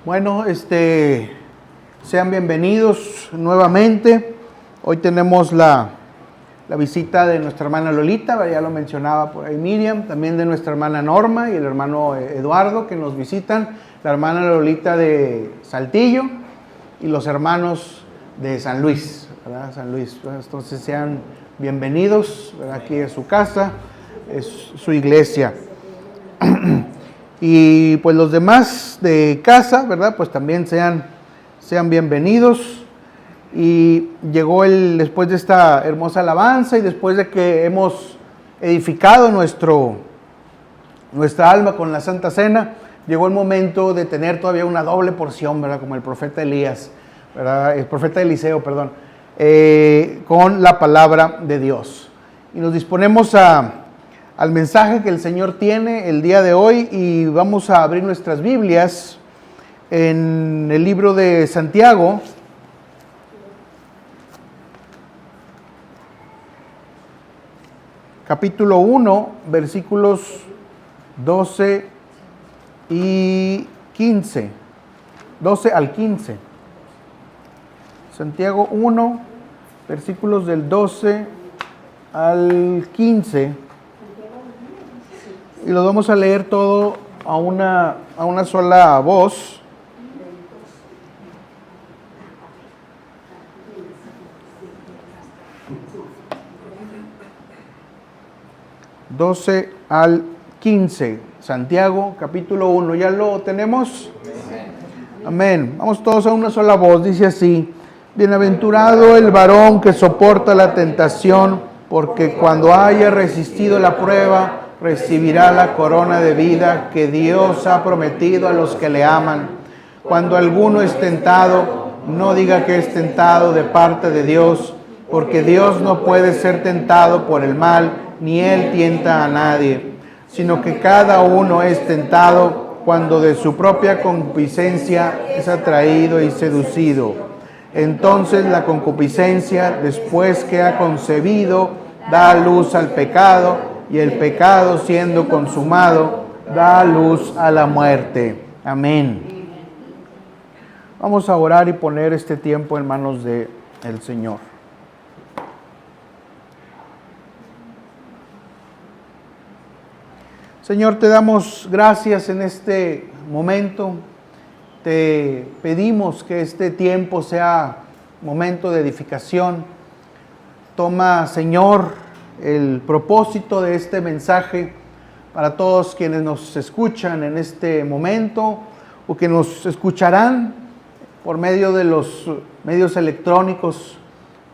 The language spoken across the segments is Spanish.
Bueno, sean bienvenidos nuevamente. Hoy tenemos la visita de nuestra hermana Lolita, ya lo mencionaba por ahí Miriam, también de nuestra hermana Norma y el hermano Eduardo que nos visitan, la hermana Lolita de Saltillo y los hermanos de San Luis, ¿verdad? San Luis. Entonces sean bienvenidos, ¿verdad? Aquí es su casa, es su iglesia. Y pues los demás de casa, ¿verdad? Pues también sean bienvenidos. Y llegó después de esta hermosa alabanza y después de que hemos edificado nuestra alma con la Santa Cena, llegó el momento de tener todavía una doble porción, ¿verdad? Como el profeta Elías, ¿verdad? El profeta Eliseo, perdón, con la palabra de Dios. Y nos disponemos al mensaje que el Señor tiene el día de hoy y vamos a abrir nuestras Biblias en el libro de Santiago, capítulo 1, versículos 12 y 15, 12 al 15. Santiago 1, versículos del 12 al 15. Y lo vamos a leer todo a una sola voz. ...12 al 15... Santiago, capítulo 1... ¿Ya lo tenemos? Amén. Vamos todos a una sola voz. Dice así: Bienaventurado el varón que soporta la tentación, porque cuando haya resistido la prueba, recibirá la corona de vida que Dios ha prometido a los que le aman. Cuando alguno es tentado, no diga que es tentado de parte de Dios, porque Dios no puede ser tentado por el mal, ni Él tienta a nadie, sino que cada uno es tentado cuando de su propia concupiscencia es atraído y seducido. Entonces la concupiscencia, después que ha concebido, da luz al pecado, y el pecado, siendo consumado, da luz a la muerte. Amén. Vamos a orar y poner este tiempo en manos del Señor. Señor, te damos gracias en este momento. Te pedimos que este tiempo sea momento de edificación. Toma, Señor, el propósito de este mensaje para todos quienes nos escuchan en este momento o que nos escucharán por medio de los medios electrónicos.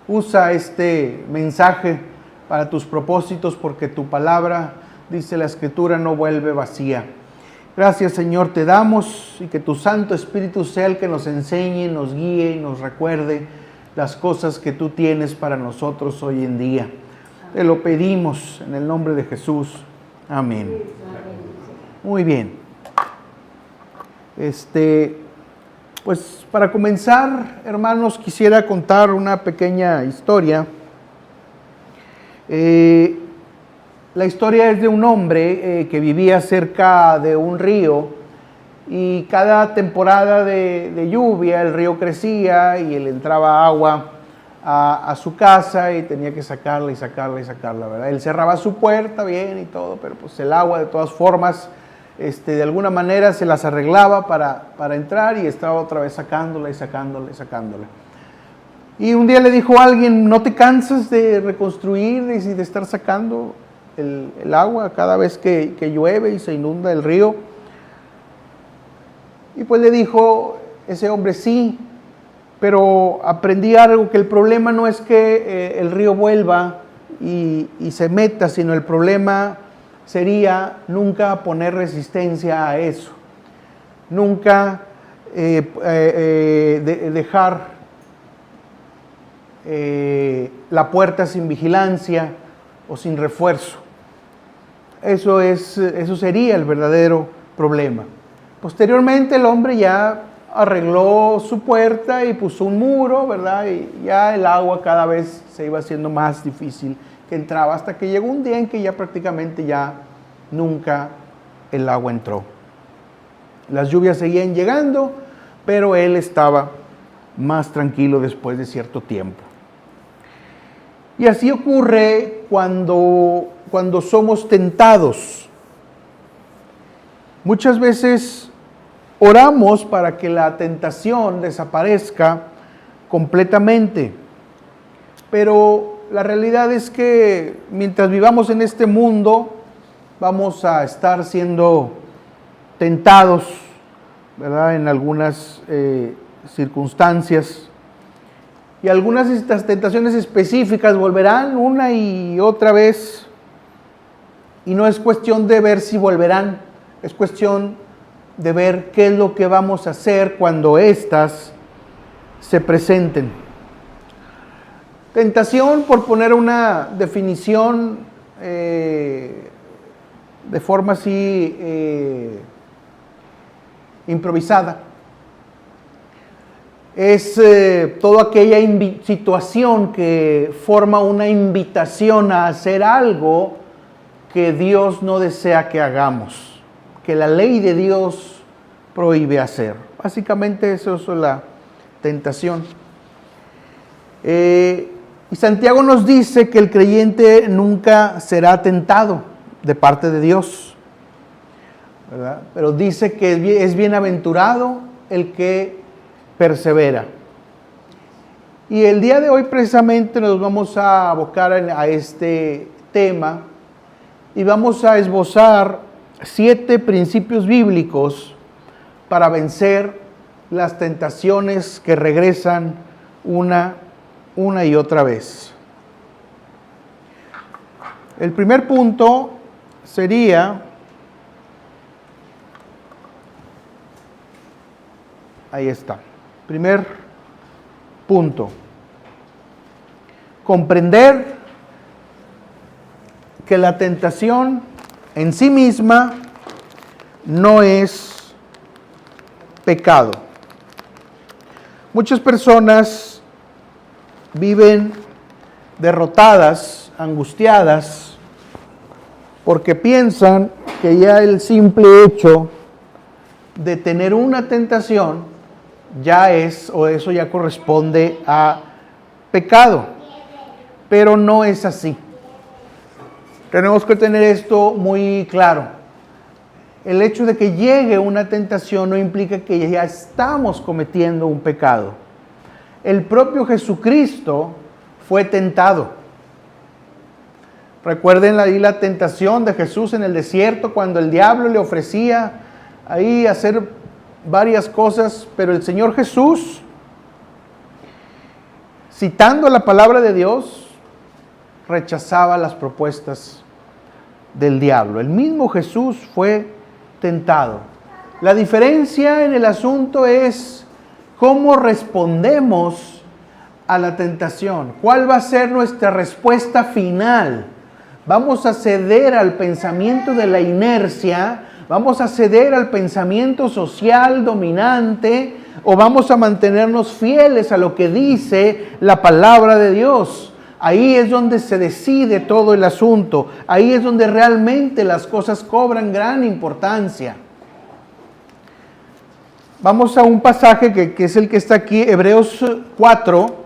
Usa este mensaje para tus propósitos, porque tu palabra, dice la Escritura, no vuelve vacía. Gracias, Señor, te damos, y que tu Santo Espíritu sea el que nos enseñe, nos guíe y nos recuerde las cosas que tú tienes para nosotros hoy en día. Te lo pedimos en el nombre de Jesús. Amén. Muy bien. Pues para comenzar, hermanos, quisiera contar una pequeña historia. La historia es de un hombre que vivía cerca de un río, y cada temporada de lluvia el río crecía y él entraba agua a su casa y tenía que sacarla, ¿verdad? Él cerraba su puerta bien y todo, pero pues el agua de todas formas, de alguna manera se las arreglaba para entrar, y estaba otra vez sacándola. Y un día le dijo a alguien: ¿no te cansas de reconstruir y de estar sacando el agua cada vez que llueve y se inunda el río? Y pues le dijo ese hombre: sí, pero aprendí algo, que el problema no es que el río vuelva y se meta, sino el problema sería nunca poner resistencia a eso, nunca dejar la puerta sin vigilancia o sin refuerzo. Eso sería el verdadero problema. Posteriormente el hombre ya arregló su puerta y puso un muro, ¿verdad? Y ya el agua cada vez se iba haciendo más difícil que entraba, hasta que llegó un día en que ya prácticamente ya nunca el agua entró. Las lluvias seguían llegando, pero él estaba más tranquilo después de cierto tiempo. Y así ocurre cuando somos tentados. Muchas veces oramos para que la tentación desaparezca completamente, pero la realidad es que mientras vivamos en este mundo, vamos a estar siendo tentados, ¿verdad?, en algunas circunstancias. Y algunas de estas tentaciones específicas volverán una y otra vez. Y no es cuestión de ver si volverán, es cuestión de ver qué es lo que vamos a hacer cuando éstas se presenten. Tentación, por poner una definición de forma así improvisada, es toda aquella situación que forma una invitación a hacer algo que Dios no desea que hagamos, que la ley de Dios prohíbe hacer. Básicamente eso es la tentación. Y Santiago nos dice que el creyente nunca será tentado de parte de Dios, ¿verdad? Pero dice que es bienaventurado el que persevera. Y el día de hoy precisamente nos vamos a abocar a este tema y vamos a esbozar 7 principios bíblicos para vencer las tentaciones que regresan una y otra vez. El primer punto sería, ahí está, primer punto, comprender que la tentación en sí misma no es pecado. Muchas personas viven derrotadas, angustiadas, porque piensan que ya el simple hecho de tener una tentación ya es, o eso ya corresponde a pecado, pero no es así. Tenemos que tener esto muy claro. El hecho de que llegue una tentación no implica que ya estamos cometiendo un pecado. El propio Jesucristo fue tentado. Recuerden ahí la tentación de Jesús en el desierto, cuando el diablo le ofrecía ahí hacer varias cosas, pero el Señor Jesús, citando la palabra de Dios, rechazaba las propuestas del diablo. El mismo Jesús fue tentado. La diferencia en el asunto es cómo respondemos a la tentación. ¿Cuál va a ser nuestra respuesta final? ¿Vamos a ceder al pensamiento de la inercia? ¿Vamos a ceder al pensamiento social dominante? ¿O vamos a mantenernos fieles a lo que dice la palabra de Dios? Ahí es donde se decide todo el asunto. Ahí es donde realmente las cosas cobran gran importancia. Vamos a un pasaje que es el que está aquí, Hebreos 4.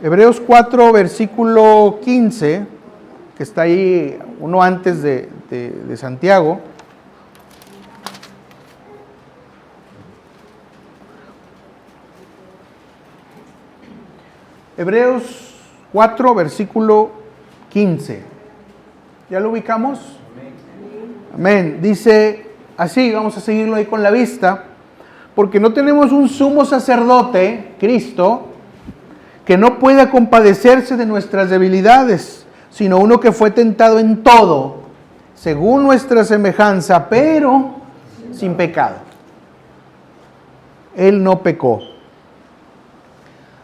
Hebreos 4, versículo 15, que está ahí uno antes de Santiago. Hebreos 4, versículo 15. ¿Ya lo ubicamos? Amén. Dice así, vamos a seguirlo ahí con la vista, porque no tenemos un sumo sacerdote, Cristo, que no pueda compadecerse de nuestras debilidades, sino uno que fue tentado en todo, según nuestra semejanza, pero sin pecado. Él no pecó.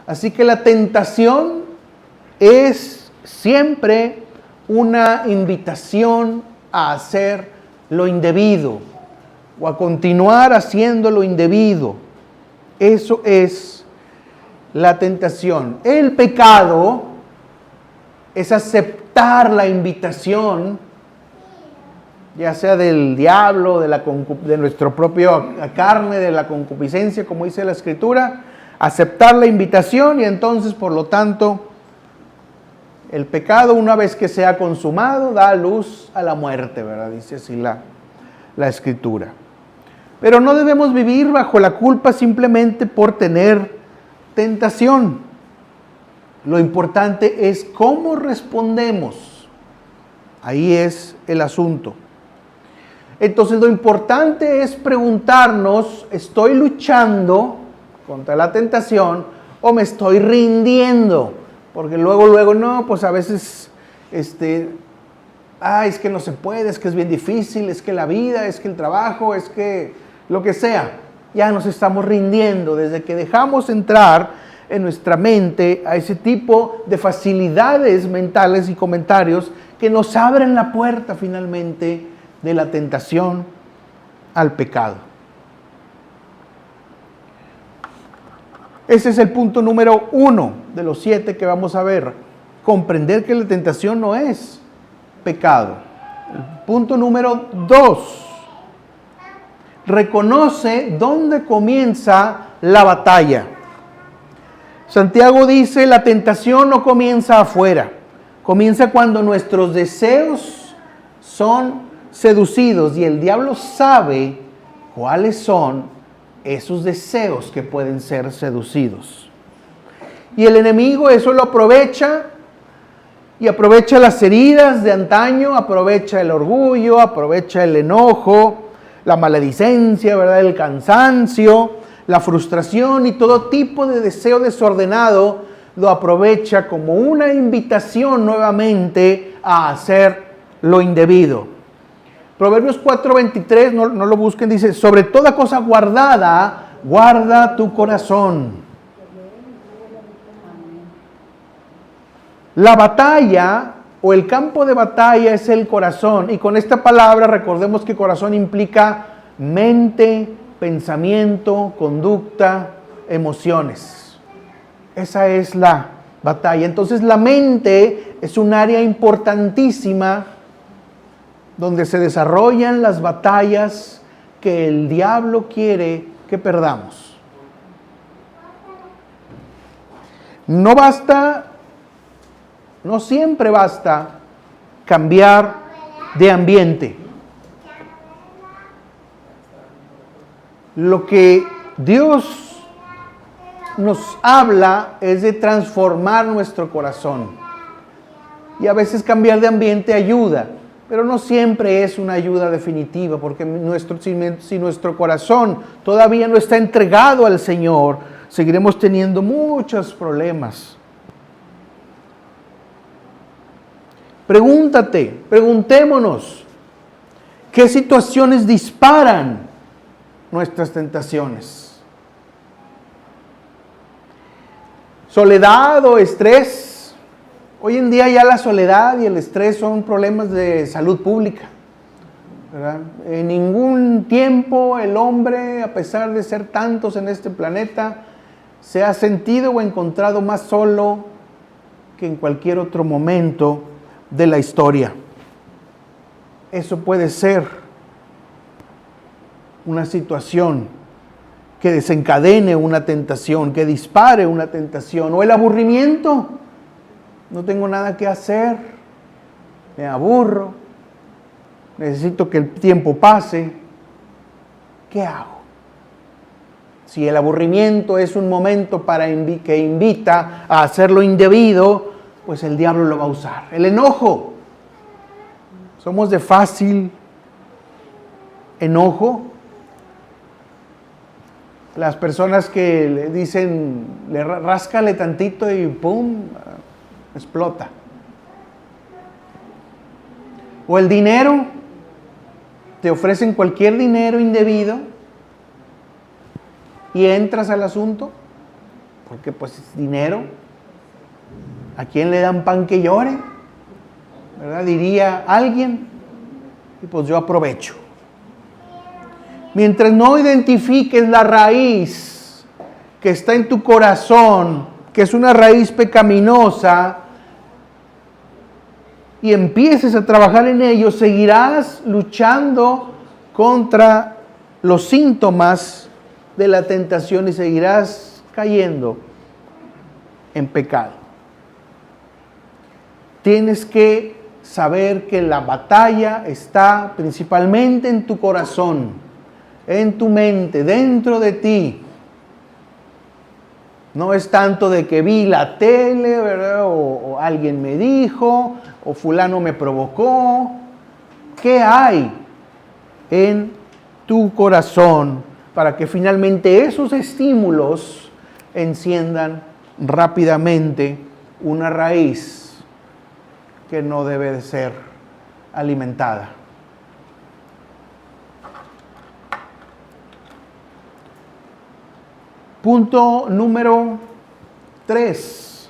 Así que la tentación es siempre una invitación a hacer lo indebido o a continuar haciendo lo indebido. Eso es la tentación. El pecado es aceptar la invitación ya sea del diablo, de nuestro propio carne, de la concupiscencia, como dice la Escritura, aceptar la invitación y entonces, por lo tanto, el pecado, una vez que sea consumado, da luz a la muerte, ¿verdad? Dice así la Escritura. Pero no debemos vivir bajo la culpa simplemente por tener tentación. Lo importante es cómo respondemos. Ahí es el asunto. Entonces lo importante es preguntarnos, ¿estoy luchando contra la tentación o me estoy rindiendo? Porque luego, no, pues a veces, es que no se puede, es que es bien difícil, es que la vida, es que el trabajo, es que lo que sea. Ya nos estamos rindiendo desde que dejamos entrar en nuestra mente a ese tipo de facilidades mentales y comentarios que nos abren la puerta finalmente de la tentación al pecado. Ese es el punto número 1 de los 7 que vamos a ver. Comprender que la tentación no es pecado. El punto número 2. Reconoce dónde comienza la batalla. Santiago dice, la tentación no comienza afuera. Comienza cuando nuestros deseos son seducidos y el diablo sabe cuáles son esos deseos que pueden ser seducidos. Y el enemigo eso lo aprovecha y aprovecha las heridas de antaño, aprovecha el orgullo, aprovecha el enojo, la maledicencia, ¿verdad? El cansancio, la frustración y todo tipo de deseo desordenado lo aprovecha como una invitación nuevamente a hacer lo indebido. Proverbios 4:23, no lo busquen, dice, sobre toda cosa guardada, guarda tu corazón. La batalla o el campo de batalla es el corazón. Y con esta palabra recordemos que corazón implica mente, pensamiento, conducta, emociones. Esa es la batalla. Entonces la mente es un área importantísima donde se desarrollan las batallas que el diablo quiere que perdamos. No siempre basta cambiar de ambiente. Lo que Dios nos habla es de transformar nuestro corazón. Y a veces cambiar de ambiente ayuda, pero no siempre es una ayuda definitiva, porque si nuestro corazón todavía no está entregado al Señor, seguiremos teniendo muchos problemas. Preguntémonos, ¿qué situaciones disparan nuestras tentaciones? ¿Soledad o estrés? Hoy en día ya la soledad y el estrés son problemas de salud pública, ¿verdad? En ningún tiempo el hombre, a pesar de ser tantos en este planeta, se ha sentido o encontrado más solo que en cualquier otro momento de la historia. Eso puede ser una situación que desencadene una tentación, que dispare una tentación, o el aburrimiento. No tengo nada que hacer, me aburro, necesito que el tiempo pase. ¿Qué hago? Si el aburrimiento es un momento que invita a hacer lo indebido, pues el diablo lo va a usar. El enojo. Somos de fácil enojo. Las personas que le dicen, ráscale tantito y ¡pum!, explota. O el dinero. Te ofrecen cualquier dinero indebido y entras al asunto, porque pues es dinero. ¿A quién le dan pan que llore? ¿Verdad? Diría alguien. Y pues yo aprovecho. Mientras no identifiques la raíz que está en tu corazón, que es una raíz pecaminosa, y empieces a trabajar en ello, seguirás luchando contra los síntomas de la tentación y seguirás cayendo en pecado. Tienes que saber que la batalla está principalmente en tu corazón, en tu mente, dentro de ti. No es tanto de que vi la tele, ¿verdad? O alguien me dijo, o fulano me provocó. ¿Qué hay en tu corazón para que finalmente esos estímulos enciendan rápidamente una raíz que no debe de ser alimentada? Punto número 3.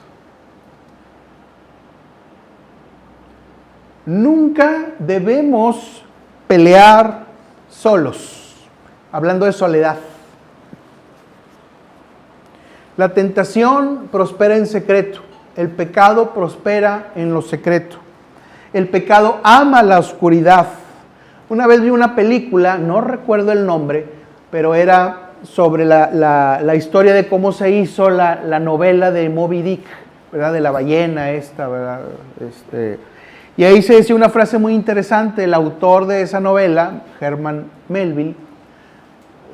Nunca debemos pelear solos. Hablando de soledad. La tentación prospera en secreto. El pecado prospera en lo secreto. El pecado ama la oscuridad. Una vez vi una película, no recuerdo el nombre, pero era sobre la historia de cómo se hizo la novela de Moby Dick, ¿verdad? De la ballena esta, ¿verdad? Y ahí se decía una frase muy interesante. El autor de esa novela, Herman Melville,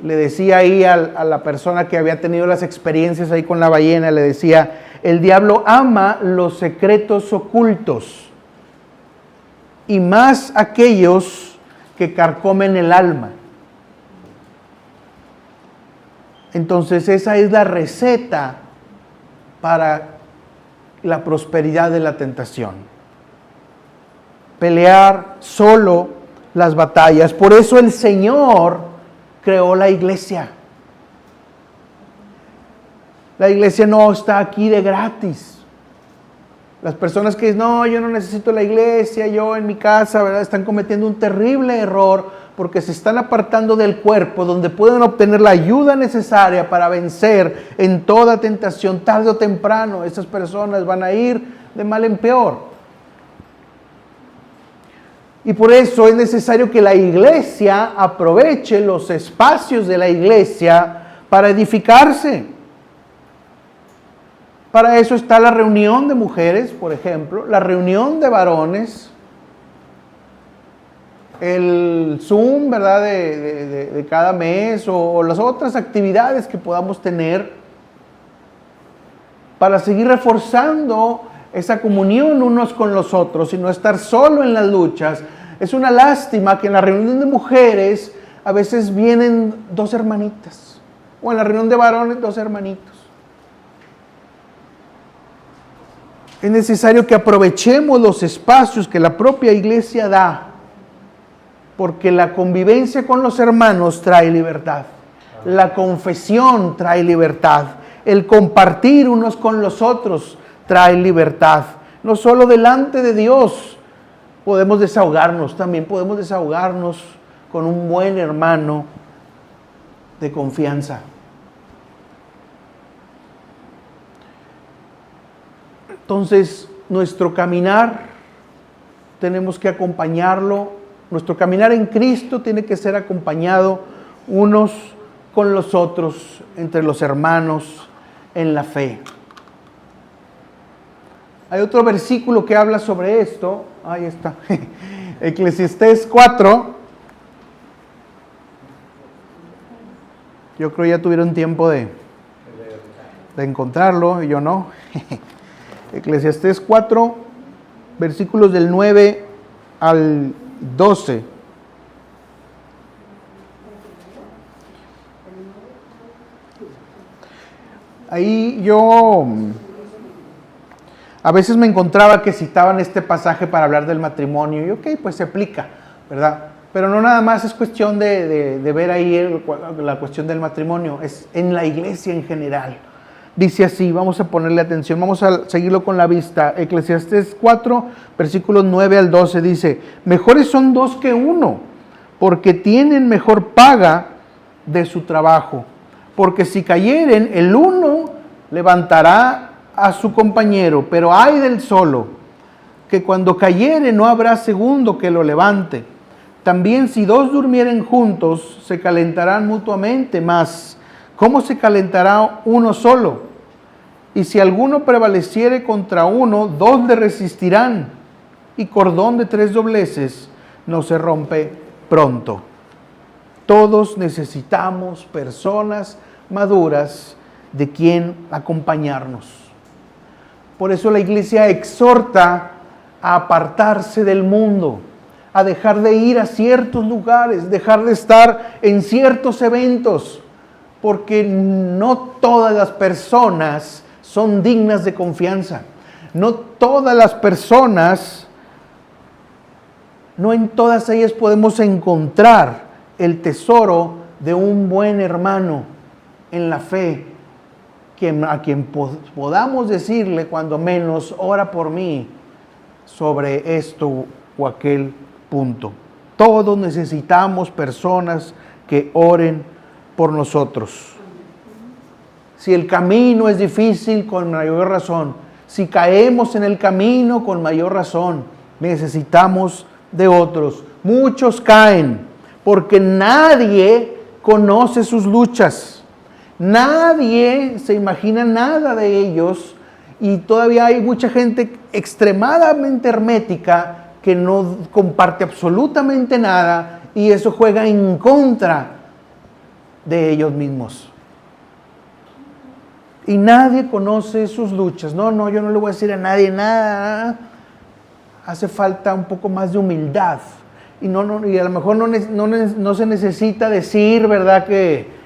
le decía ahí a la persona que había tenido las experiencias ahí con la ballena, le decía: el diablo ama los secretos ocultos y más aquellos que carcomen el alma. Entonces esa es la receta para la prosperidad de la tentación. Pelear solo las batallas. Por eso el Señor creó la iglesia. La iglesia no está aquí de gratis. Las personas que dicen: no, yo no necesito la iglesia, yo en mi casa, ¿verdad?, están cometiendo un terrible error porque se están apartando del cuerpo donde pueden obtener la ayuda necesaria para vencer en toda tentación. Tarde o temprano esas personas van a ir de mal en peor. Y por eso es necesario que la iglesia aproveche los espacios de la iglesia para edificarse. Para eso está la reunión de mujeres, por ejemplo, la reunión de varones, el Zoom, ¿verdad?, de cada mes, o las otras actividades que podamos tener para seguir reforzando esa comunión unos con los otros y no estar solo en las luchas. Es una lástima que en la reunión de mujeres a veces vienen 2 hermanitas, o en la reunión de varones 2 hermanitos. Es necesario que aprovechemos los espacios que la propia iglesia da, porque la convivencia con los hermanos trae libertad. La confesión trae libertad. El compartir unos con los otros trae libertad. No solo delante de Dios podemos desahogarnos, también podemos desahogarnos con un buen hermano de confianza. Entonces, nuestro caminar tenemos que acompañarlo. Nuestro caminar en Cristo tiene que ser acompañado unos con los otros, entre los hermanos, en la fe. Hay otro versículo que habla sobre esto. Ahí está. Eclesiastés 4. Yo creo ya tuvieron tiempo de encontrarlo, y yo no. Eclesiastés 4, versículos del 9 al 12. Ahí yo a veces me encontraba que citaban este pasaje para hablar del matrimonio, y ok, pues se aplica, ¿verdad? Pero no nada más es cuestión de ver ahí la cuestión del matrimonio, es en la iglesia en general. Dice así, vamos a ponerle atención, vamos a seguirlo con la vista. Eclesiastés 4, versículos 9 al 12 dice: mejores son 2 que 1, porque tienen mejor paga de su trabajo. Porque si cayeren, el uno levantará a su compañero, pero ay del solo, que cuando cayere no habrá segundo que lo levante. También si dos durmieren juntos, se calentarán mutuamente, mas ¿cómo se calentará uno solo? Y si alguno prevaleciere contra uno, dos le resistirán, y cordón de 3 dobleces no se rompe pronto. Todos necesitamos personas maduras de quien acompañarnos. Por eso la iglesia exhorta a apartarse del mundo, a dejar de ir a ciertos lugares, dejar de estar en ciertos eventos, porque no todas las personas son dignas de confianza. No todas las personas, no en todas ellas podemos encontrar el tesoro de un buen hermano en la fe, a quien podamos decirle cuando menos, ora por mí sobre esto o aquel punto. Todos necesitamos personas que oren por nosotros. Si el camino es difícil, con mayor razón. Si caemos en el camino, con mayor razón. Necesitamos de otros. Muchos caen porque nadie conoce sus luchas. Nadie se imagina nada de ellos y todavía hay mucha gente extremadamente hermética que no comparte absolutamente nada y eso juega en contra de ellos mismos. Y nadie conoce sus luchas. No, yo no le voy a decir a nadie nada. Hace falta un poco más de humildad. Y a lo mejor no se necesita decir, ¿verdad? Que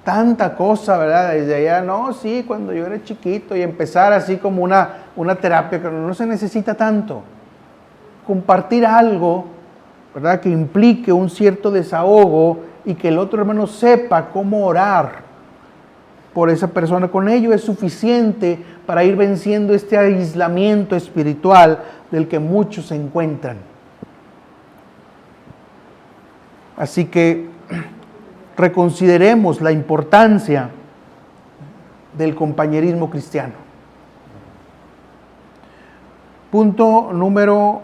tanta cosa, ¿verdad? Desde allá, no, sí, cuando yo era chiquito y empezar así como una terapia, pero no se necesita tanto. Compartir algo, ¿verdad? Que implique un cierto desahogo y que el otro hermano sepa cómo orar por esa persona. Con ello es suficiente para ir venciendo este aislamiento espiritual del que muchos se encuentran. Así que reconsideremos la importancia del compañerismo cristiano. Punto número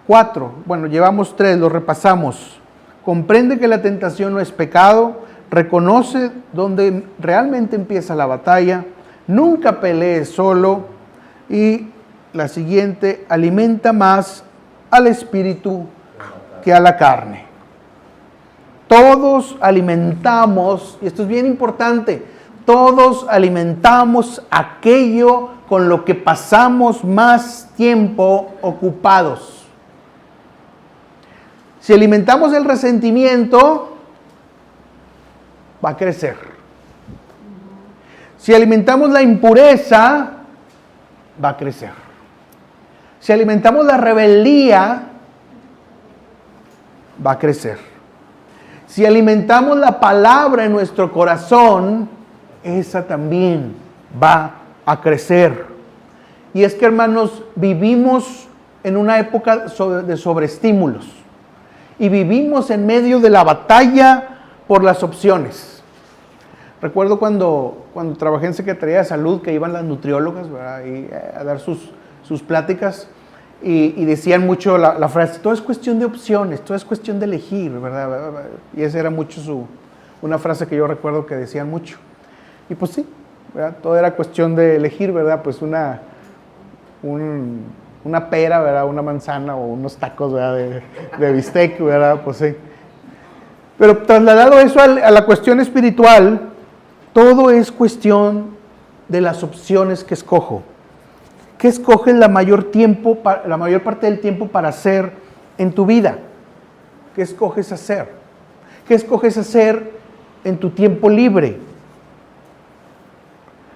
4. Bueno, llevamos 3, lo repasamos. Comprende que la tentación no es pecado, reconoce dónde realmente empieza la batalla, nunca pelees solo y la siguiente, alimenta más al espíritu que a la carne. Todos alimentamos, y esto es bien importante, todos alimentamos aquello con lo que pasamos más tiempo ocupados. Si alimentamos el resentimiento, va a crecer. Si alimentamos la impureza, va a crecer. Si alimentamos la rebeldía, va a crecer. Si alimentamos la palabra en nuestro corazón, esa también va a crecer. Y es que, hermanos, vivimos en una época de sobreestímulos. Y vivimos en medio de la batalla por las opciones. Recuerdo cuando trabajé en Secretaría de Salud, que iban las nutriólogas, ¿verdad? A dar sus pláticas. Y decían mucho la frase, todo es cuestión de opciones, todo es cuestión de elegir, ¿verdad? Y esa era mucho una frase que yo recuerdo que decían mucho. Y pues sí, ¿verdad? Todo era cuestión de elegir, ¿verdad? Pues una pera, ¿verdad? Una manzana o unos tacos, ¿verdad? De bistec, ¿verdad? Pues sí. Pero trasladado eso a la cuestión espiritual, todo es cuestión de las opciones que escojo. ¿Qué escoges la mayor parte del tiempo para hacer en tu vida? ¿Qué escoges hacer? ¿Qué escoges hacer en tu tiempo libre?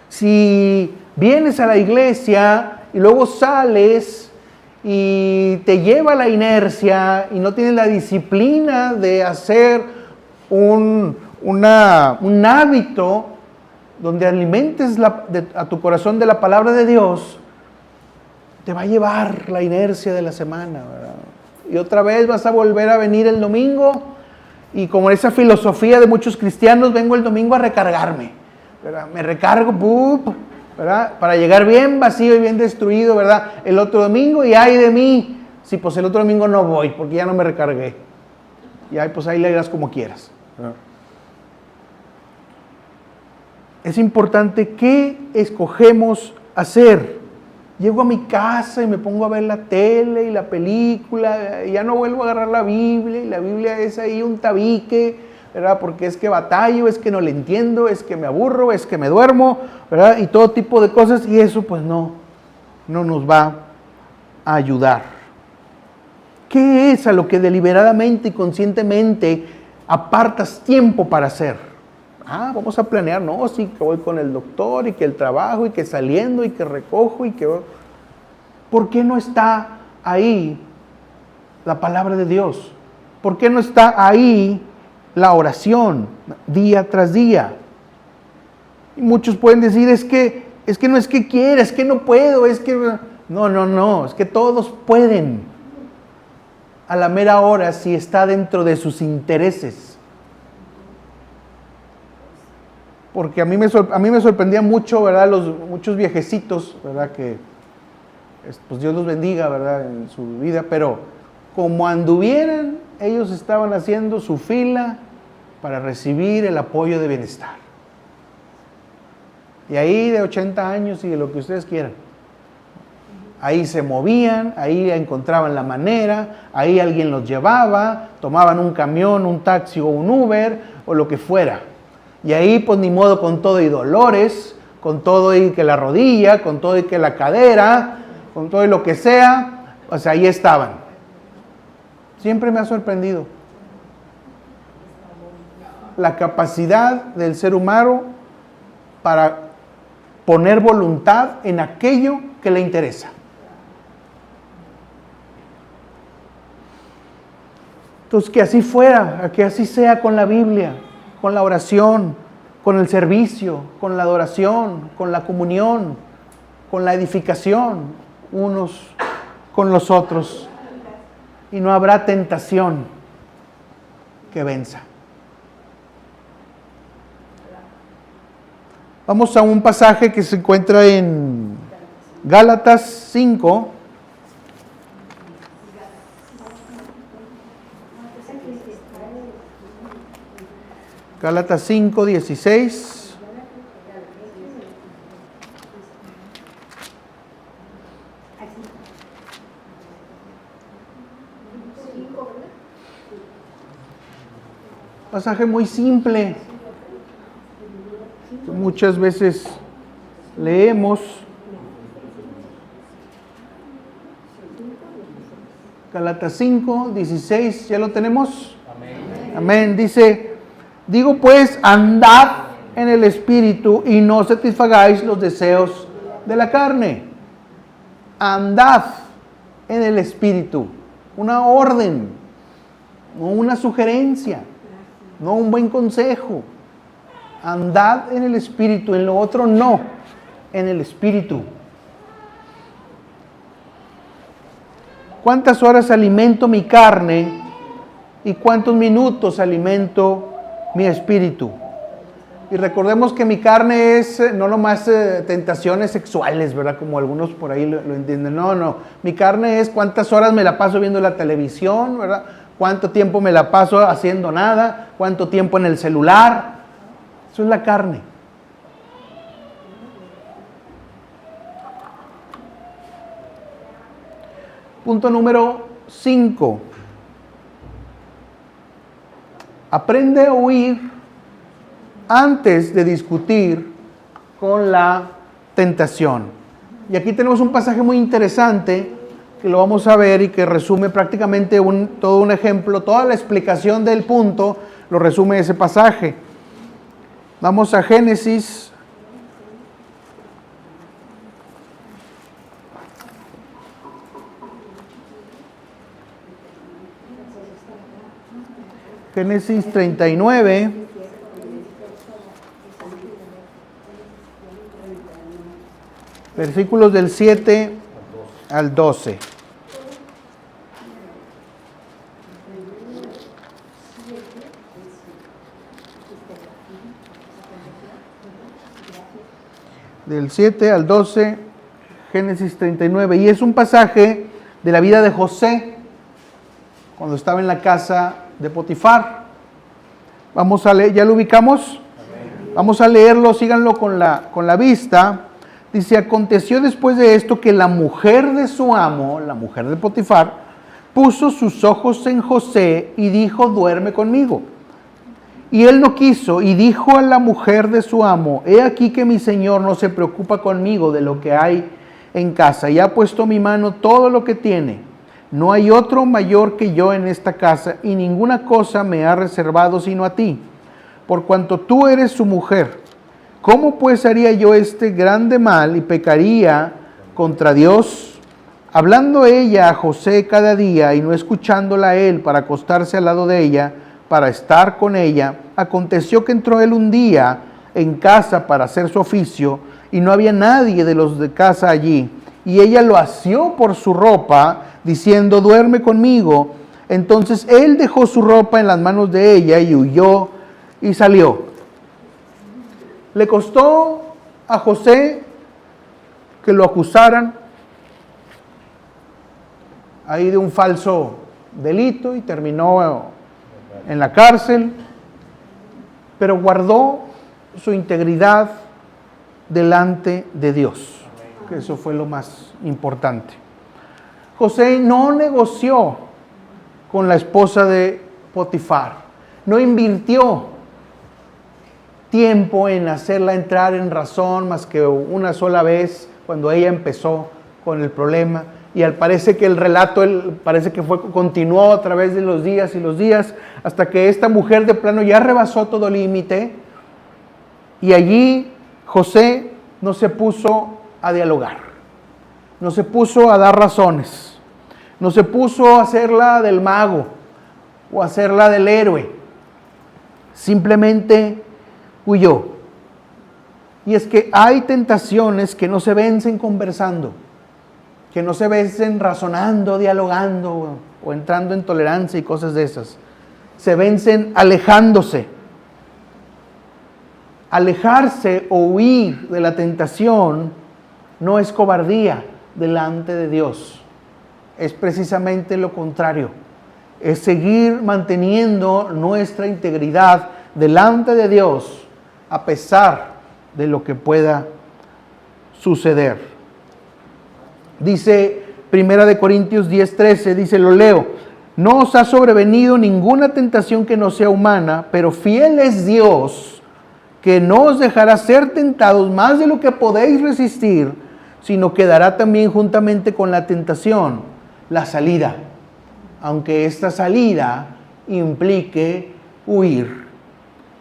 Si vienes a la iglesia y luego sales y te lleva la inercia y no tienes la disciplina de hacer un hábito donde alimentes a tu corazón de la palabra de Dios, te va a llevar la inercia de la semana, ¿verdad? Y otra vez vas a volver a venir el domingo y como esa filosofía de muchos cristianos, vengo el domingo a recargarme, ¿verdad? Me recargo, ¿verdad? Para llegar bien vacío y bien destruido, ¿verdad? El otro domingo y ay de mí, sí, pues el otro domingo no voy porque ya no me recargué. Y ay, pues ahí le irás como quieras. Es importante qué escogemos hacer. Llego a mi casa y me pongo a ver la tele y la película, y ya no vuelvo a agarrar la Biblia, y la Biblia es ahí un tabique, ¿verdad? Porque es que batallo, es que no le entiendo, es que me aburro, es que me duermo, ¿verdad? Y todo tipo de cosas, y eso pues no nos va a ayudar. ¿Qué es a lo que deliberadamente y conscientemente apartas tiempo para hacer? Vamos a planear, no, sí, que voy con el doctor y que el trabajo y que saliendo y que recojo y que... ¿Por qué no está ahí la palabra de Dios? ¿Por qué no está ahí la oración día tras día? Y muchos pueden decir, es que no es que quiera, es que no puedo, es que... No, es que todos pueden a la mera hora si está dentro de sus intereses. Porque a mí me sorprendía mucho, ¿verdad? Muchos viejecitos, ¿verdad? Que pues Dios los bendiga, ¿verdad? En su vida, pero como anduvieran, ellos estaban haciendo su fila para recibir el apoyo de bienestar. Y ahí de 80 años y de lo que ustedes quieran. Ahí se movían, ahí encontraban la manera, ahí alguien los llevaba, tomaban un camión, un taxi o un Uber o lo que fuera. Y ahí pues ni modo con todo y dolores, con todo y que la rodilla, con todo y que la cadera, con todo y lo que sea, o sea, ahí estaban. Siempre me ha sorprendido la capacidad del ser humano para poner voluntad en aquello que le interesa. Entonces, que así fuera, que así sea con la Biblia, con la oración, con el servicio, con la adoración, con la comunión, con la edificación, unos con los otros. Y no habrá tentación que venza. Vamos a un pasaje que se encuentra en Gálatas 5. Gálatas 5, 16. Pasaje muy simple. Muchas veces leemos. Gálatas 5, 16. ¿Ya lo tenemos? Amén. Dice... Digo pues, andad en el Espíritu y no satisfagáis los deseos de la carne. Andad en el Espíritu. Una orden, no una sugerencia, no un buen consejo. Andad en el Espíritu, en lo otro no, en el Espíritu. ¿Cuántas horas alimento mi carne y cuántos minutos alimento mi espíritu? Y recordemos que mi carne es no nomás tentaciones sexuales, ¿verdad? Como algunos por ahí lo entienden. No. Mi carne es cuántas horas me la paso viendo la televisión, ¿verdad? Cuánto tiempo me la paso haciendo nada, cuánto tiempo en el celular. Eso es la carne. Punto número 5. Aprende a oír antes de discutir con la tentación. Y aquí tenemos un pasaje muy interesante que lo vamos a ver y que resume prácticamente todo un ejemplo, toda la explicación del punto lo resume ese pasaje. Vamos a Génesis. Génesis 39, versículos del 7 al 12. del 7 al 12, Génesis 39. Y es un pasaje de la vida de José, cuando estaba en la casa de Potifar. Vamos a leer, ¿ya lo ubicamos? Vamos a leerlo, síganlo con la vista. Dice, aconteció después de esto que la mujer de su amo, la mujer de Potifar, puso sus ojos en José y dijo, duerme conmigo. Y él no quiso y dijo a la mujer de su amo, he aquí que mi señor no se preocupa conmigo de lo que hay en casa y ha puesto mi mano todo lo que tiene. No hay otro mayor que yo en esta casa y ninguna cosa me ha reservado sino a ti, por cuanto tú eres su mujer. ¿Cómo pues haría yo este grande mal y pecaría contra Dios? Hablando ella a José cada día y no escuchándola a él para acostarse al lado de ella, para estar con ella, aconteció que entró él un día en casa para hacer su oficio y no había nadie de los de casa allí. Y ella lo asió por su ropa, diciendo, duerme conmigo. Entonces él dejó su ropa en las manos de ella y huyó y salió. Le costó a José que lo acusaran ahí de un falso delito y terminó en la cárcel, pero guardó su integridad delante de Dios, que eso fue lo más importante. José no negoció con la esposa de Potifar, no invirtió tiempo en hacerla entrar en razón más que una sola vez cuando ella empezó con el problema. Y parece que el relato continuó a través de los días y los días hasta que esta mujer de plano ya rebasó todo límite y allí José no se puso a dialogar, no se puso a dar razones, no se puso a hacerla del mago o a hacerla del héroe, simplemente huyó. Y es que hay tentaciones que no se vencen conversando, que no se vencen razonando, dialogando o entrando en tolerancia y cosas de esas. Se vencen alejándose. Alejarse o huir de la tentación no es cobardía delante de Dios. Es precisamente lo contrario. Es seguir manteniendo nuestra integridad delante de Dios a pesar de lo que pueda suceder. Dice 1 Corintios 10:13, dice, lo leo, no os ha sobrevenido ninguna tentación que no sea humana, pero fiel es Dios, que no os dejará ser tentados más de lo que podéis resistir, sino que dará también juntamente con la tentación la salida, aunque esta salida implique huir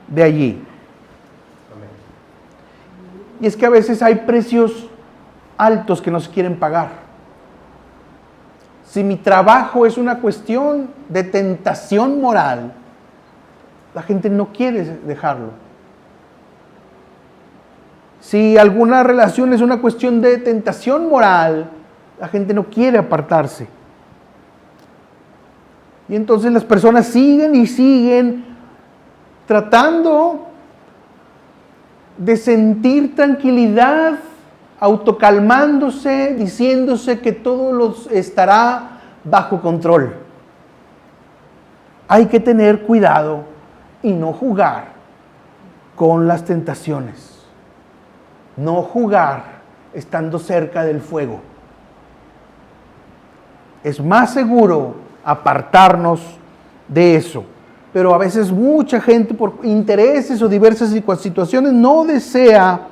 de allí. Y es que a veces hay precios altos que no se quieren pagar. Si mi trabajo es una cuestión de tentación moral, la gente no quiere dejarlo. Si alguna relación es una cuestión de tentación moral, la gente no quiere apartarse. Y entonces las personas siguen y siguen tratando de sentir tranquilidad, autocalmándose, diciéndose que todo estará bajo control. Hay que tener cuidado y no jugar con las tentaciones. No jugar estando cerca del fuego. Es más seguro apartarnos de eso. Pero a veces mucha gente por intereses o diversas situaciones no desea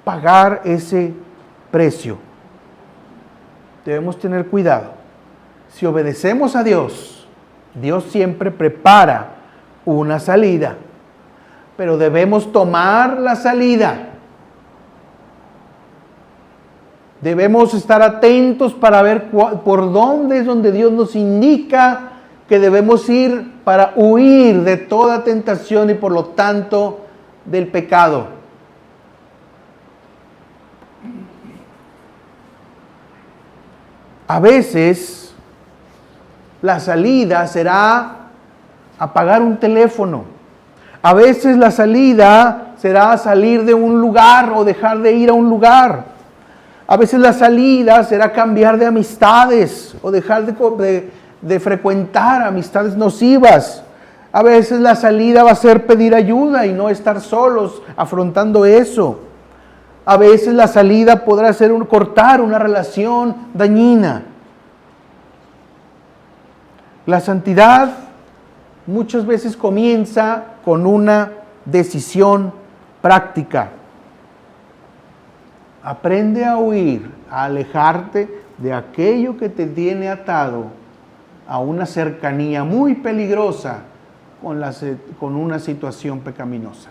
pagar ese precio. Debemos tener cuidado. Si obedecemos a Dios, Dios siempre prepara una salida, pero debemos tomar la salida. Debemos estar atentos para ver por dónde es donde Dios nos indica que debemos ir para huir de toda tentación y por lo tanto del pecado. A veces la salida será apagar un teléfono. A veces la salida será salir de un lugar o dejar de ir a un lugar. A veces la salida será cambiar de amistades o dejar de frecuentar amistades nocivas. A veces la salida va a ser pedir ayuda y no estar solos afrontando eso. A veces la salida podrá ser cortar una relación dañina. La santidad muchas veces comienza con una decisión práctica. Aprende a huir, a alejarte de aquello que te tiene atado a una cercanía muy peligrosa con una situación pecaminosa.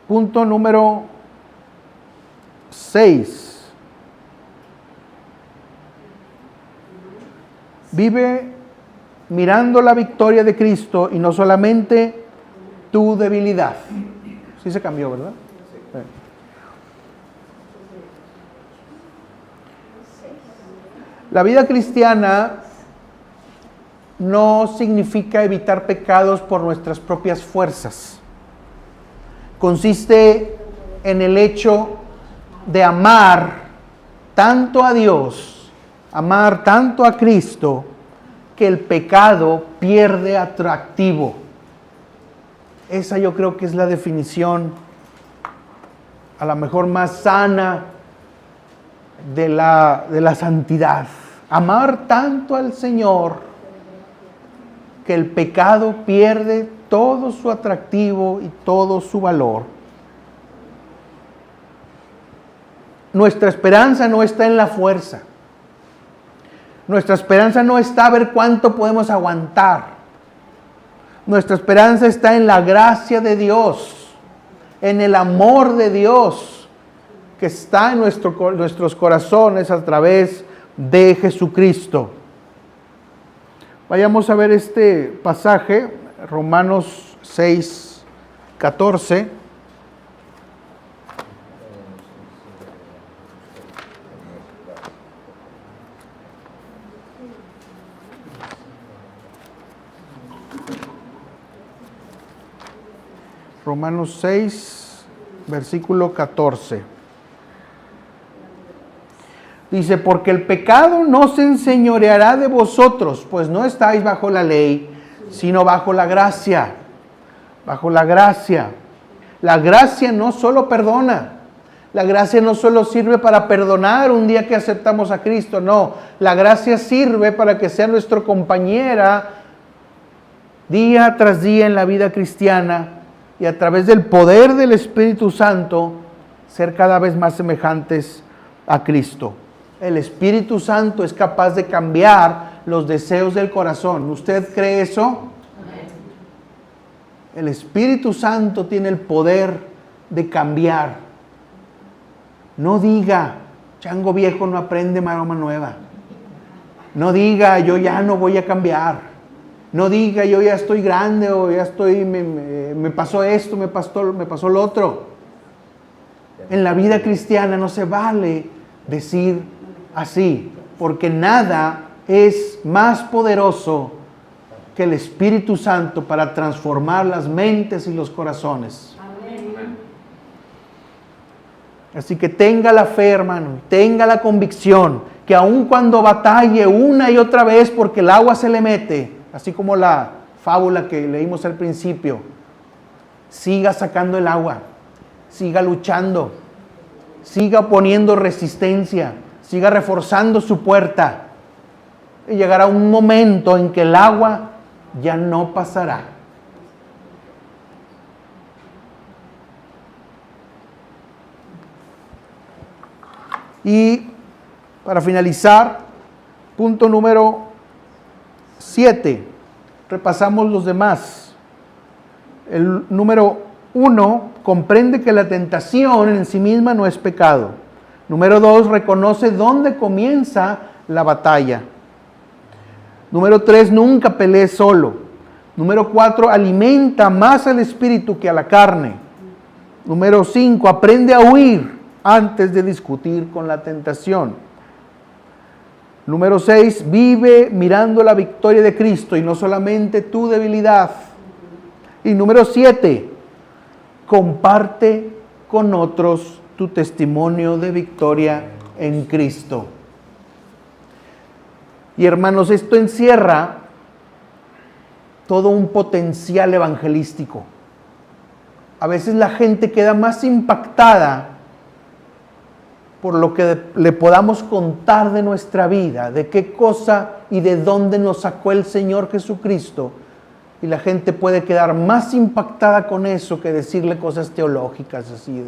Punto número 6. Vive mirando la victoria de Cristo y no solamente tu debilidad. Sí se cambió, ¿verdad? Sí. La vida cristiana no significa evitar pecados por nuestras propias fuerzas. Consiste en el hecho de amar tanto a Dios, amar tanto a Cristo, que el pecado pierde atractivo. Esa yo creo que es la definición a lo mejor más sana de la santidad. Amar tanto al Señor que el pecado pierde todo su atractivo y todo su valor. Nuestra esperanza no está en la fuerza. Nuestra esperanza no está a ver cuánto podemos aguantar. Nuestra esperanza está en la gracia de Dios, en el amor de Dios que está en nuestros corazones a través de Jesucristo. Vayamos a ver este pasaje, Romanos 6, 14. Romanos 6, versículo 14. Dice, porque el pecado no se enseñoreará de vosotros, pues no estáis bajo la ley, sino bajo la gracia. Bajo la gracia. La gracia no solo perdona. La gracia no solo sirve para perdonar un día que aceptamos a Cristo, no. La gracia sirve para que sea nuestra compañera día tras día en la vida cristiana y a través del poder del Espíritu Santo ser cada vez más semejantes a Cristo. El Espíritu Santo es capaz de cambiar los deseos del corazón. ¿Usted cree eso? El Espíritu Santo tiene el poder de cambiar. No diga, chango viejo no aprende maroma nueva. No diga, yo ya no voy a cambiar. No diga, yo ya estoy grande o ya estoy, me pasó esto, me pasó lo otro. En la vida cristiana no se vale decir así, porque nada es más poderoso que el Espíritu Santo para transformar las mentes y los corazones. Amén. Así que tenga la fe, hermano, tenga la convicción que aun cuando batalle una y otra vez porque el agua se le mete, así como la fábula que leímos al principio, siga sacando el agua, siga luchando, siga poniendo resistencia, siga reforzando su puerta. Y llegará un momento en que el agua ya no pasará. Y para finalizar, punto número 7. Repasamos los demás. El número 1, comprende que la tentación en sí misma no es pecado. Número 2, reconoce dónde comienza la batalla. Número 3, nunca pelee solo. Número 4, alimenta más al espíritu que a la carne. Número 5, aprende a huir antes de discutir con la tentación. Número 6, vive mirando la victoria de Cristo y no solamente tu debilidad. Y número 7, comparte con otros tu testimonio de victoria en Cristo. Y hermanos, esto encierra todo un potencial evangelístico. A veces la gente queda más impactada por lo que le podamos contar de nuestra vida, de qué cosa y de dónde nos sacó el Señor Jesucristo. Y la gente puede quedar más impactada con eso que decirle cosas teológicas, así,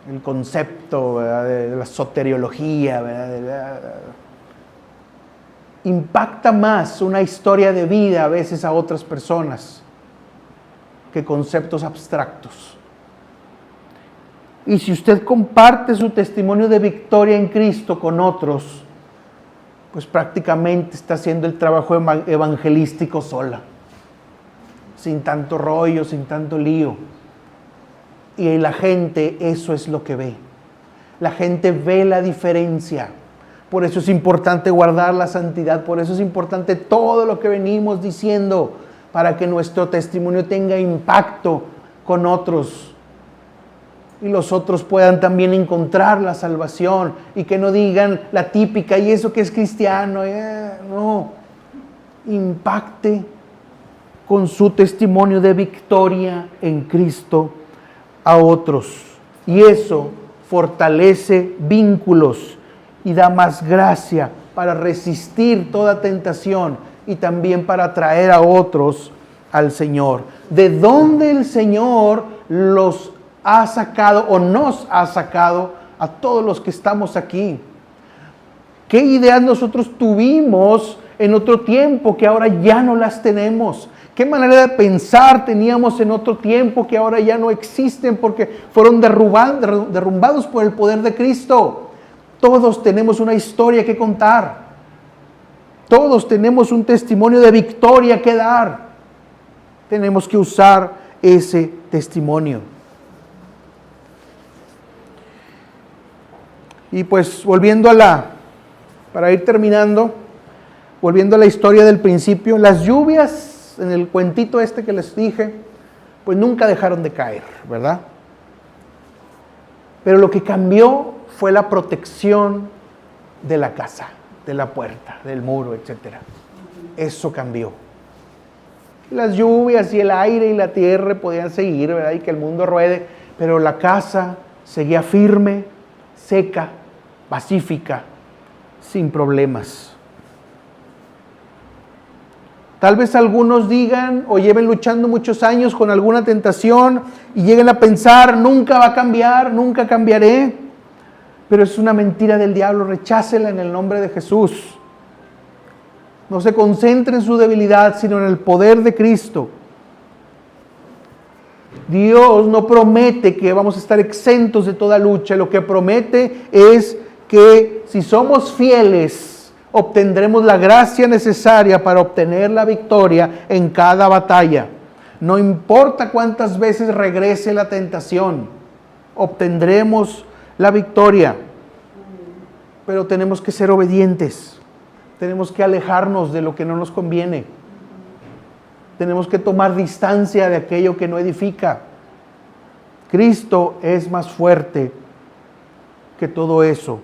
el concepto, ¿verdad?, de la soteriología, ¿verdad? Impacta más una historia de vida a veces a otras personas que conceptos abstractos. Y si usted comparte su testimonio de victoria en Cristo con otros, pues prácticamente está haciendo el trabajo evangelístico sola, sin tanto rollo, sin tanto lío. Y la gente eso es lo que ve. La gente ve la diferencia. Por eso es importante guardar la santidad, por eso es importante todo lo que venimos diciendo, para que nuestro testimonio tenga impacto con otros. Y los otros puedan también encontrar la salvación y que no digan la típica, y eso que es cristiano, no, impacte con su testimonio de victoria en Cristo a otros. Y eso fortalece vínculos y da más gracia para resistir toda tentación y también para atraer a otros al Señor. ¿De dónde el Señor los ha sacado o nos ha sacado a todos los que estamos aquí? ¿Qué ideas nosotros tuvimos en otro tiempo que ahora ya no las tenemos? ¿Qué manera de pensar teníamos en otro tiempo que ahora ya no existen porque fueron derrumbados por el poder de Cristo? Todos tenemos una historia que contar. Todos tenemos un testimonio de victoria que dar. Tenemos que usar ese testimonio. Y pues volviendo para ir terminando, volviendo a la historia del principio, las lluvias en el cuentito este que les dije, pues nunca dejaron de caer, ¿verdad? Pero lo que cambió fue la protección de la casa, de la puerta, del muro, etc. Eso cambió. Las lluvias y el aire y la tierra podían seguir, ¿verdad? Y que el mundo ruede, pero la casa seguía firme, seca, pacífica, sin problemas. Tal vez algunos digan o lleven luchando muchos años con alguna tentación y lleguen a pensar, nunca va a cambiar, nunca cambiaré. Pero es una mentira del diablo, rechácela en el nombre de Jesús. No se concentre en su debilidad, sino en el poder de Cristo. Dios no promete que vamos a estar exentos de toda lucha. Lo que promete es que si somos fieles, obtendremos la gracia necesaria para obtener la victoria en cada batalla. No importa cuántas veces regrese la tentación, obtendremos la victoria. Pero tenemos que ser obedientes. Tenemos que alejarnos de lo que no nos conviene. Tenemos que tomar distancia de aquello que no edifica. Cristo es más fuerte que todo eso.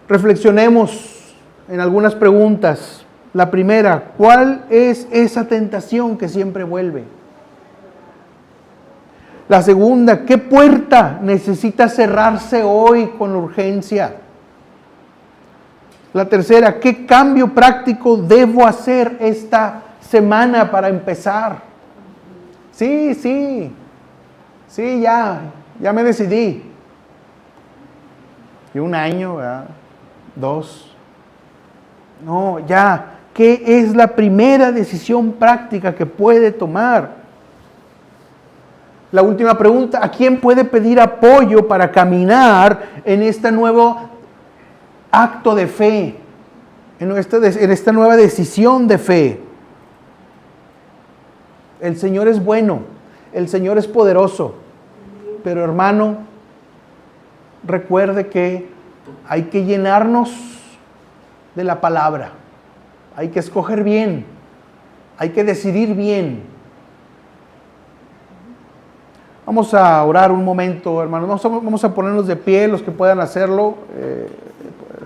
Reflexionemos en algunas preguntas. La primera, ¿cuál es esa tentación que siempre vuelve? La segunda, ¿qué puerta necesita cerrarse hoy con urgencia? La tercera, ¿qué cambio práctico debo hacer esta semana para empezar? Sí, ya me decidí. Y 1 año, ¿verdad? 2. No, ya. ¿Qué es la primera decisión práctica que puede tomar? La última pregunta, ¿a quién puede pedir apoyo para caminar en este nuevo acto de fe? En esta nueva decisión de fe. El Señor es bueno, el Señor es poderoso, pero hermano, recuerde que hay que llenarnos de la palabra. Hay que escoger bien. Hay que decidir bien. Vamos a orar un momento, hermanos. Vamos a ponernos de pie, los que puedan hacerlo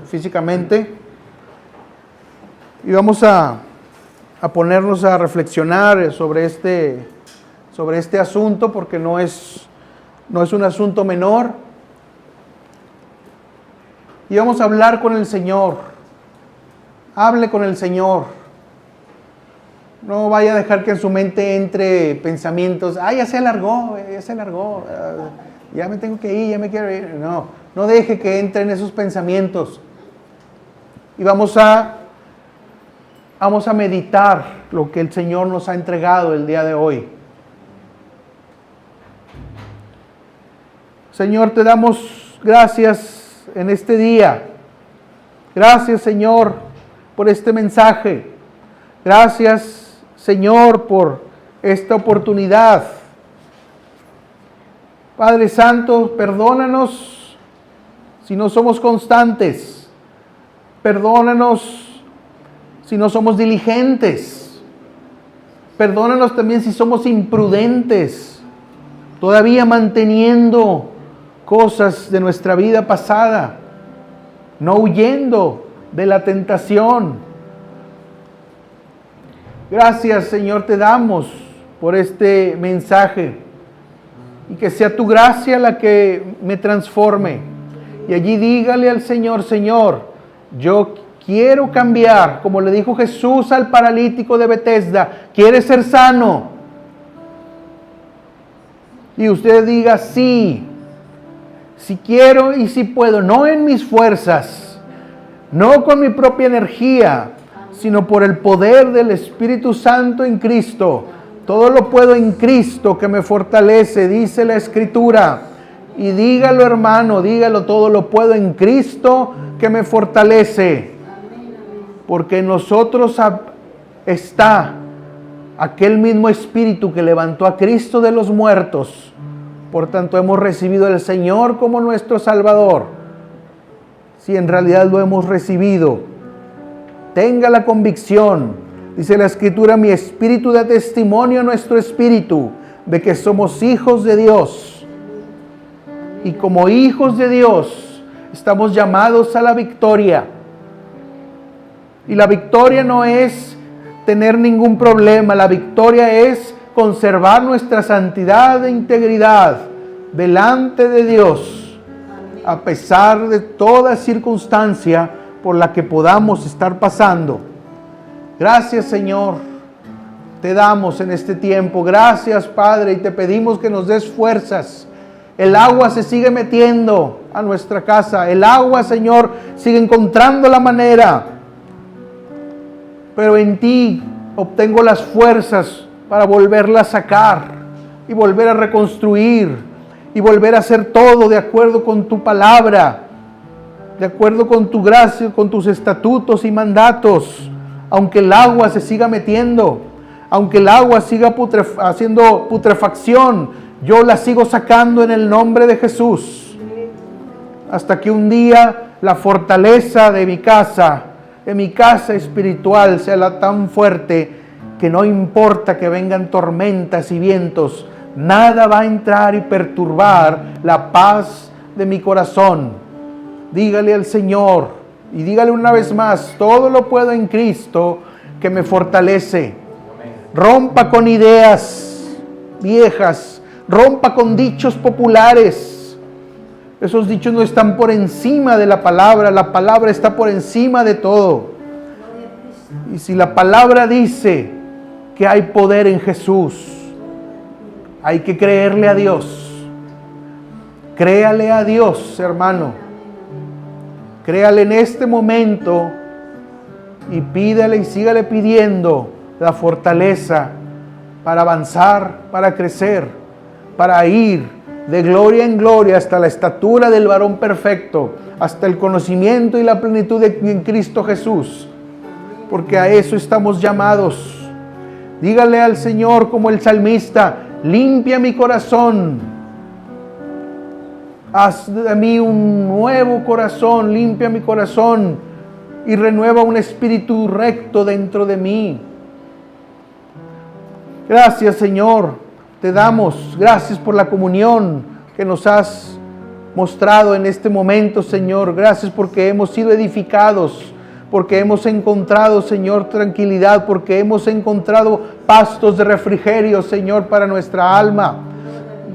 físicamente. Y vamos a ponernos a reflexionar sobre este asunto, porque no es un asunto menor. Y vamos a hablar con el Señor. Hable con el Señor. No vaya a dejar que en su mente entre pensamientos. Ya se alargó, ya me tengo que ir, ya me quiero ir. No deje que entren esos pensamientos. Y vamos a meditar lo que el Señor nos ha entregado el día de hoy. Señor, te damos gracias en este día. Gracias, Señor, por este mensaje. Gracias, Señor, por esta oportunidad. Padre Santo, perdónanos si no somos constantes. Perdónanos si no somos diligentes. Perdónanos también si somos imprudentes, todavía manteniendo cosas de nuestra vida pasada, no huyendo de la tentación. Gracias, Señor, te damos por este mensaje, y que sea tu gracia la que me transforme. Y allí dígale al Señor: Señor, yo quiero cambiar, como le dijo Jesús al paralítico de Betesda: ¿quieres ser sano? Y usted diga: sí, si quiero y si puedo, no en mis fuerzas, no con mi propia energía, sino por el poder del Espíritu Santo en Cristo. Todo lo puedo en Cristo que me fortalece, dice la Escritura. Y dígalo, hermano, dígalo: todo lo puedo en Cristo que me fortalece. Porque en nosotros está aquel mismo Espíritu que levantó a Cristo de los muertos. Por tanto, hemos recibido al Señor como nuestro Salvador. Si en realidad lo hemos recibido, tenga la convicción, dice la Escritura: mi espíritu da testimonio a nuestro espíritu de que somos hijos de Dios. Y como hijos de Dios estamos llamados a la victoria. Y la victoria no es tener ningún problema, la victoria es conservar nuestra santidad e integridad delante de Dios, a pesar de toda circunstancia por la que podamos estar pasando. Gracias, Señor, te damos en este tiempo. Gracias, Padre, y te pedimos que nos des fuerzas. El agua se sigue metiendo a nuestra casa. El agua, Señor, sigue encontrando la manera. Pero en ti obtengo las fuerzas para volverla a sacar y volver a reconstruir y volver a hacer todo de acuerdo con tu palabra, de acuerdo con tu gracia, con tus estatutos y mandatos. Aunque el agua se siga metiendo, aunque el agua siga haciendo putrefacción, yo la sigo sacando en el nombre de Jesús. Hasta que un día la fortaleza de mi casa espiritual, sea la tan fuerte que no importa que vengan tormentas y vientos, nada va a entrar y perturbar la paz de mi corazón. Dígale al Señor, y dígale una vez más: todo lo puedo en Cristo que me fortalece. Rompa con ideas viejas, rompa con dichos populares. Esos dichos no están por encima de la palabra está por encima de todo. Y si la palabra dice que hay poder en Jesús, hay que creerle a Dios. Créale a Dios, hermano. Créale en este momento y pídale y sígale pidiendo la fortaleza para avanzar, para crecer, para ir de gloria en gloria hasta la estatura del varón perfecto, hasta el conocimiento y la plenitud en Cristo Jesús, porque a eso estamos llamados. Dígale al Señor como el salmista: limpia mi corazón, Haz de mí un nuevo corazón, limpia mi corazón y renueva un espíritu recto dentro de mí. Gracias, Señor, te damos. Gracias por la comunión que nos has mostrado en este momento, Señor. Gracias porque hemos sido edificados, porque hemos encontrado, Señor, tranquilidad, porque hemos encontrado pastos de refrigerio, Señor, para nuestra alma.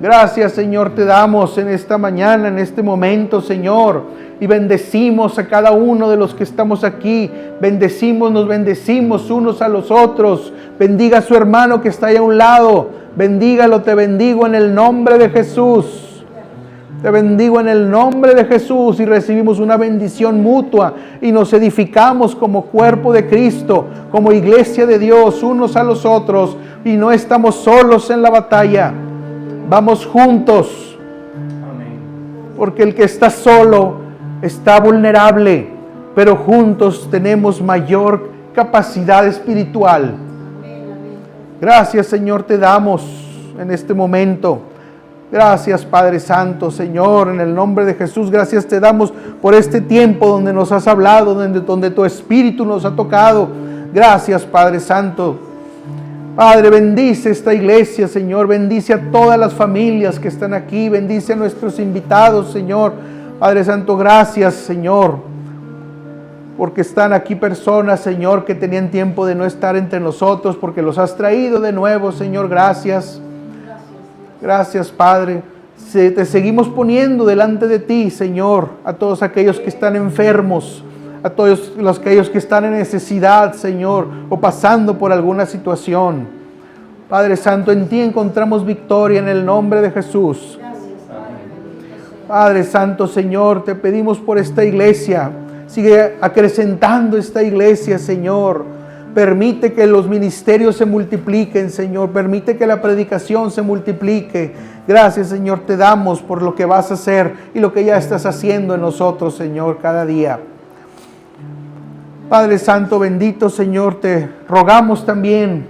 Gracias, Señor, te damos en esta mañana, en este momento, Señor, y bendecimos a cada uno de los que estamos aquí. Nos bendecimos unos a los otros. Bendiga a su hermano que está ahí a un lado. Bendígalo, te bendigo en el nombre de Jesús. Te bendigo en el nombre de Jesús y recibimos una bendición mutua y nos edificamos como cuerpo de Cristo, como iglesia de Dios, unos a los otros, y no estamos solos en la batalla. Vamos juntos, porque el que está solo está vulnerable, pero juntos tenemos mayor capacidad espiritual. Gracias, Señor, te damos en este momento. Gracias, Padre Santo, Señor, en el nombre de Jesús. Gracias te damos por este tiempo donde nos has hablado, donde tu Espíritu nos ha tocado. Gracias, Padre Santo. Padre, bendice esta iglesia, Señor. Bendice a todas las familias que están aquí. Bendice a nuestros invitados, Señor. Padre Santo, gracias, Señor, porque están aquí personas, Señor, que tenían tiempo de no estar entre nosotros, porque los has traído de nuevo, Señor. Gracias. Gracias, Padre. Te seguimos poniendo delante de ti, Señor, a todos aquellos que están enfermos, a todos aquellos que están en necesidad, Señor, o pasando por alguna situación. Padre Santo, en ti encontramos victoria en el nombre de Jesús. Padre Santo, Señor, te pedimos por esta iglesia. Sigue acrecentando esta iglesia, Señor. Permite que los ministerios se multipliquen, Señor. Permite que la predicación se multiplique. Gracias, Señor, te damos por lo que vas a hacer y lo que ya estás haciendo en nosotros, Señor, cada día. Padre Santo, bendito, Señor, te rogamos también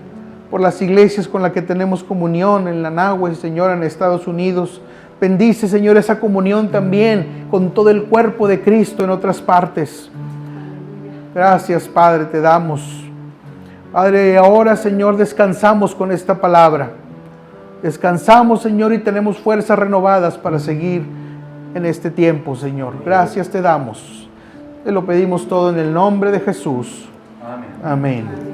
por las iglesias con las que tenemos comunión en la Nahue, Señor, en Estados Unidos. Bendice, Señor, esa comunión también con todo el cuerpo de Cristo en otras partes. Gracias, Padre, te damos. Padre, ahora, Señor, descansamos con esta palabra. Descansamos, Señor, y tenemos fuerzas renovadas para seguir en este tiempo, Señor. Gracias te damos. Te lo pedimos todo en el nombre de Jesús. Amén. Amén.